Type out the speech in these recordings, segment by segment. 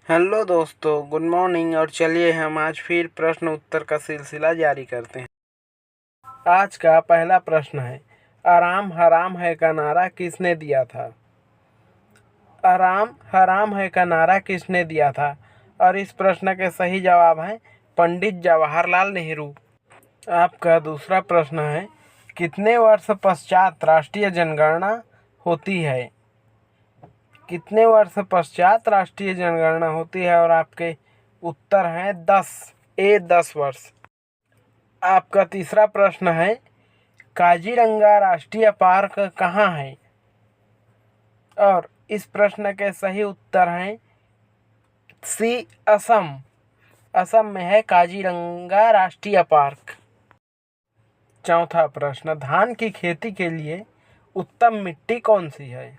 Hello दोस्तों, good morning. और चलिए हम आज फिर प्रश्न उत्तर का सिलसिला जारी करते हैं। आज का पहला प्रश्न है, आराम हराम है का नारा किसने दिया था? आराम हराम है का नारा किसने दिया था? और इस प्रश्न के सही जवाब हैं पंडित जवाहरलाल नेहरू। आपका दूसरा प्रश्न है, कितने वर्ष पश्चात राष्ट्रीय जनगणना होती है? कितने वर्ष पश्चात राष्ट्रीय जनगणना होती है? और आपके उत्तर हैं 10 वर्ष। आपका तीसरा प्रश्न है, काजीरंगा राष्ट्रीय पार्क कहाँ है? और इस प्रश्न के सही उत्तर हैं सी, असम। असम में है काजीरंगा राष्ट्रीय पार्क। चौथा प्रश्न, धान की खेती के लिए उत्तम मिट्टी कौन सी है?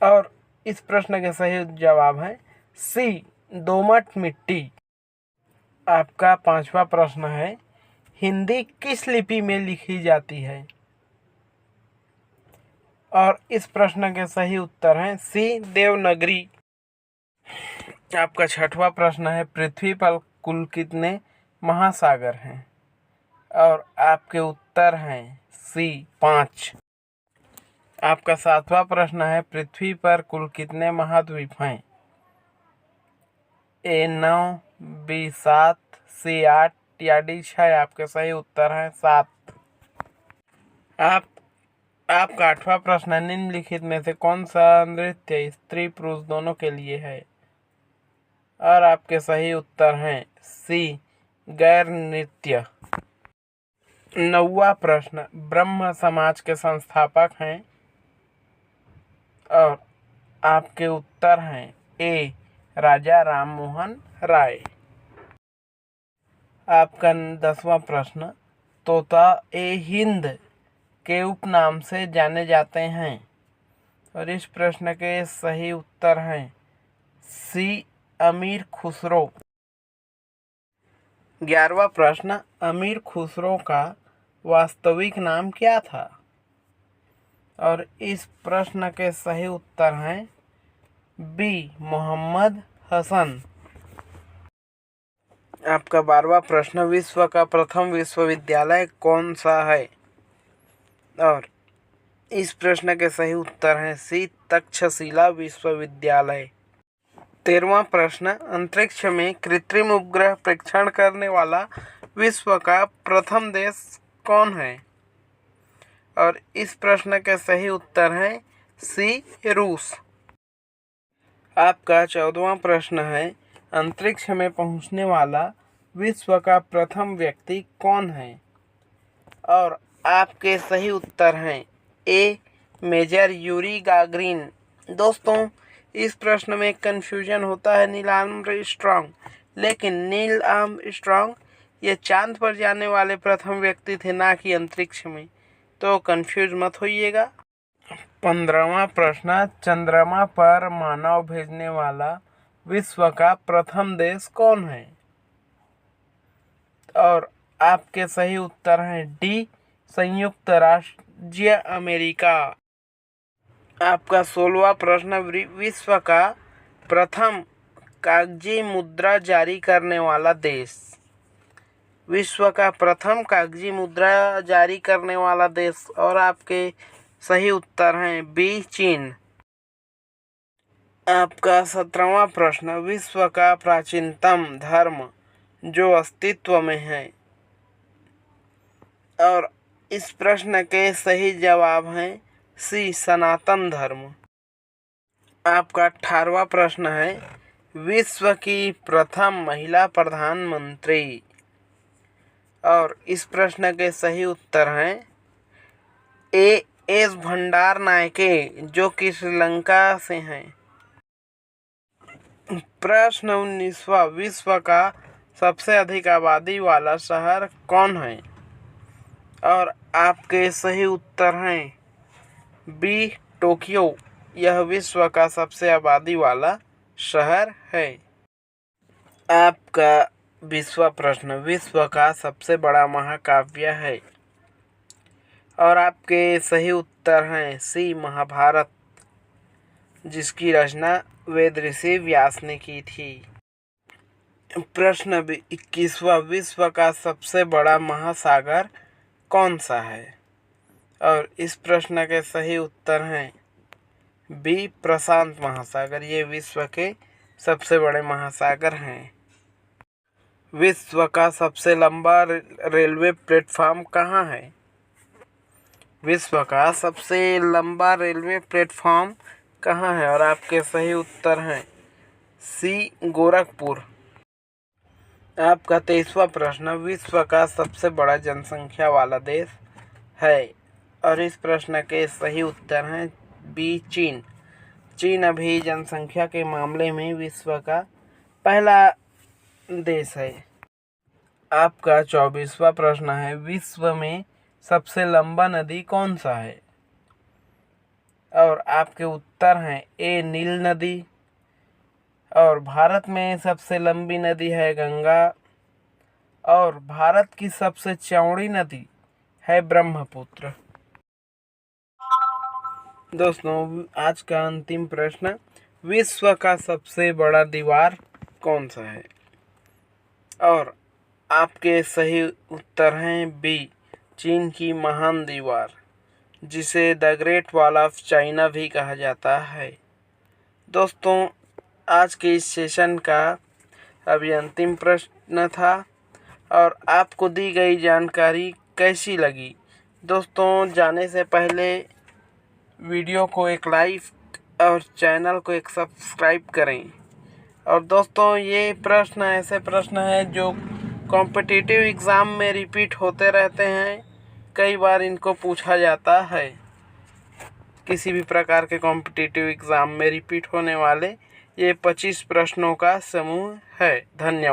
और इस प्रश्न के सही जवाब है सी, दोमट मिट्टी। आपका पांचवा प्रश्न है, हिंदी किस लिपि में लिखी जाती है? और इस प्रश्न के सही उत्तर हैं सी, देवनागरी। आपका छठवां प्रश्न है, पृथ्वी पर कुल कितने महासागर हैं? और आपके उत्तर हैं सी, 5। आपका सातवां प्रश्न है, पृथ्वी पर कुल कितने महाद्वीप हैं? ए 9, बी 7, सी 8 या डी 6। आपके सही उत्तर हैं 7। आपका आठवां प्रश्न है, निम्नलिखित में से कौन सा नृत्य स्त्री पुरुष दोनों के लिए है? और आपके सही उत्तर हैं सी, गैर नृत्य। नौवां प्रश्न, ब्रह्म समाज के संस्थापक हैं? और आपके उत्तर हैं ए, राजा राममोहन राय। आपका 10वां प्रश्न, तोता ए हिंद के उपनाम से जाने जाते हैं? और इस प्रश्न के सही उत्तर हैं सी, अमीर खुसरो। 11वां प्रश्न, अमीर खुसरो का वास्तविक नाम क्या था? और इस प्रश्न के सही उत्तर हैं बी, मोहम्मद हसन। आपका 12वां प्रश्न, विश्व का प्रथम विश्वविद्यालय कौन सा है? और इस प्रश्न के सही उत्तर हैं सी, तक्षशिला विश्वविद्यालय। 13वां प्रश्न, अंतरिक्ष में कृत्रिम उपग्रह प्रेक्षण करने वाला विश्व का प्रथम देश कौन है? और इस प्रश्न के सही उत्तर हैं सी, रूस। आपका 14वां प्रश्न है, अंतरिक्ष में पहुंचने वाला विश्व का प्रथम व्यक्ति कौन है? और आपके सही उत्तर हैं ए, मेजर यूरी गागरिन। दोस्तों, इस प्रश्न में कंफ्यूजन होता है नील आर्मस्ट्रांग, लेकिन नील आर्मस्ट्रांग ये चांद पर जाने वाले प्रथम व्यक्ति थे, ना कि अंतरिक्ष में, तो कंफ्यूज मत होइएगा। 15वां प्रश्न, चंद्रमा पर मानव भेजने वाला विश्व का प्रथम देश कौन है? और आपके सही उत्तर हैं डी, संयुक्त राज्य अमेरिका। आपका 16वां प्रश्न, विश्व का प्रथम कागजी मुद्रा जारी करने वाला देश। विश्व का प्रथम कागजी मुद्रा जारी करने वाला देश। और आपके सही उत्तर हैं बी, चीन। आपका 17वां प्रश्न, विश्व का प्राचीनतम धर्म जो अस्तित्व में है? और इस प्रश्न के सही जवाब हैं सी, सनातन धर्म। आपका 18वां प्रश्न है, विश्व की प्रथम महिला प्रधानमंत्री। और इस प्रश्न के सही उत्तर हैं ए, एस भंडार नायके, जो कि श्रीलंका से हैं। प्रश्न 19वां, विश्व का सबसे अधिक आबादी वाला शहर कौन है? और आपके सही उत्तर हैं बी, टोक्यो। यह विश्व का सबसे आबादी वाला शहर है। आपका 20वां प्रश्न, विश्व का सबसे बड़ा महाकाव्य है? और आपके सही उत्तर हैं सी, महाभारत। जिसकी रचना वेद ऋषि व्यास ने की थी। प्रश्न 21वां, विश्व का सबसे बड़ा महासागर कौन सा है? और इस प्रश्न के सही उत्तर हैं बी, प्रशांत महासागर। ये विश्व के सबसे बड़े महासागर हैं। विश्व का सबसे लंबा रेलवे प्लेटफॉर्म कहाँ है? विश्व का सबसे लंबा रेलवे प्लेटफॉर्म कहाँ है? और आपके सही उत्तर हैं सी, गोरखपुर। आपका 23वां प्रश्न, विश्व का सबसे बड़ा जनसंख्या वाला देश है? और इस प्रश्न के सही उत्तर हैं बी, चीन। चीन अभी जनसंख्या के मामले में विश्व का पहला देश है। आपका 24वां प्रश्न है, विश्व में सबसे लंबा नदी कौन सा है? और आपके उत्तर हैं ए, नील नदी। और भारत में सबसे लंबी नदी है गंगा। और भारत की सबसे चौड़ी नदी है ब्रह्मपुत्र। दोस्तों, आज का अंतिम प्रश्न, विश्व का सबसे बड़ा दीवार कौन सा है? और आपके सही उत्तर हैं बी, चीन की महान दीवार, जिसे the great wall of China भी कहा जाता है। दोस्तों, आज के इस सेशन का अभी अंतिम प्रश्न था और आपको दी गई जानकारी कैसी लगी? दोस्तों, जाने से पहले वीडियो को एक लाइक और चैनल को एक सब्सक्राइब करें। और दोस्तों, ये प्रश्न ऐसे प्रश्न हैं जो कॉम्पिटिटिव एग्ज़ाम में रिपीट होते रहते हैं। कई बार इनको पूछा जाता है। किसी भी प्रकार के कॉम्पिटिटिव एग्ज़ाम में रिपीट होने वाले ये 25 प्रश्नों का समूह है। धन्यवाद।